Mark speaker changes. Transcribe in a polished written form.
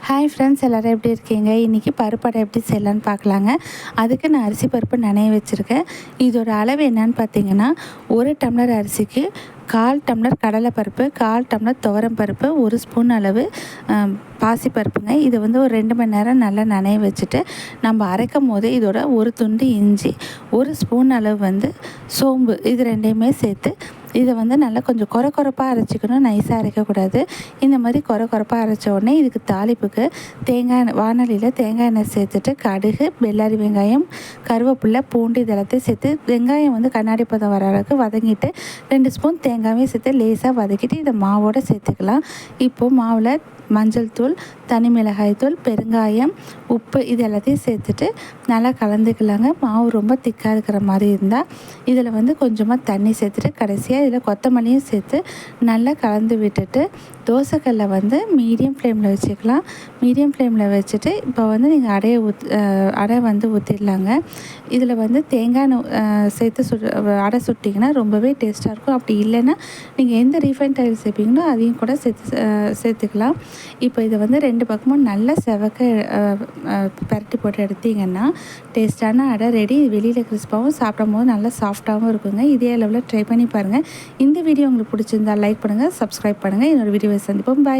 Speaker 1: Hi friends, எல்லோரும் எப்படி இருக்கீங்க? இன்றைக்கி பருப்படை எப்படி செய்யலான்னு பார்க்கலாங்க. அதுக்கு நான் அரிசி பருப்பு நனைய வச்சுருக்கேன். இதோட அளவு என்னன்னு பார்த்தீங்கன்னா, 1 டம்ளர் அரிசிக்கு 1/4 டம்ளர் கடலைப்பருப்பு, 1/4 டம்ளர் துவரம் பருப்பு, 1 ஸ்பூன் அளவு பாசிப்பருப்புங்க. இதை வந்து ஒரு 2 மணி நேரம் நல்லா நனைய வச்சுட்டு நம்ம அரைக்கும் போது இதோட ஒரு துண்டு இஞ்சி, 1 ஸ்பூன் அளவு வந்து சோம்பு, இது ரெண்டையுமே சேர்த்து இதை வந்து நல்லா கொஞ்சம் கொரப்பாக அரைச்சிக்கணும். நைஸாக அரைக்கக்கூடாது. இந்த மாதிரி கொரப்பாக அரைச்ச உடனே இதுக்கு தாளிப்புக்கு வானலியில் தேங்காய் எண்ணெய் சேர்த்துட்டு கடுகு, வெள்ளாரி வெங்காயம், கருவேப்பிலை, பூண்டு இது எல்லாத்தையும் சேர்த்து வெங்காயம் வந்து கண்ணாடி பதம் வர அளவுக்கு வதங்கிட்டு 2 ஸ்பூன் தேங்காயும் சேர்த்து லேசாக வதக்கிட்டு இதை மாவோடு சேர்த்துக்கலாம். இப்போது மாவில் மஞ்சள் தூள், தனி மிளகாய் தூள், பெருங்காயம், உப்பு இது எல்லாத்தையும் சேர்த்துட்டு நல்லா கலந்துக்கலாங்க. மாவு ரொம்ப திக்காக இருக்கிற மாதிரி இருந்தால் இதில் வந்து கொஞ்சமாக தண்ணி சேர்த்துட்டு கடைசியாக இதில் கொத்தமல்லியும் சேர்த்து நல்லா கலந்து விட்டுட்டு தோசைக்கல்லை வந்து மீடியம் ஃப்ளேமில் வச்சுக்கலாம். மீடியம் ஃப்ளேமில் வச்சுட்டு இப்போ வந்து நீங்கள் அடை வந்து ஊற்றிடலாங்க. இதில் வந்து தேங்காய் சேர்த்து அடை சுட்டிங்கன்னா ரொம்பவே டேஸ்ட்டாக இருக்கும். அப்படி இல்லைன்னா நீங்கள் எந்த ரீஃபைண்ட் ஆயில் சேர்ப்பீங்களோ அதையும் கூட சேர்த்துக்கலாம். இப்போ இதை வந்து 2 பக்கமும் நல்லா செவக்க பரட்டி போட்டு எடுத்திங்கன்னா டேஸ்ட்டான அடை ரெடி. வெளியில் கிறிஸ்பாகவும் சாப்பிடும் போது நல்லா சாஃப்டாகவும் இருக்குங்க. இதே அளவில் ட்ரை பண்ணி பாருங்கள். இந்த வீடியோ உங்களுக்கு பிடிச்சிருந்தால் லைக் பண்ணுங்கள், சப்ஸ்கிரைப் பண்ணுங்கள். இன்னொரு வீடியோவை சந்திப்போம். பாய்.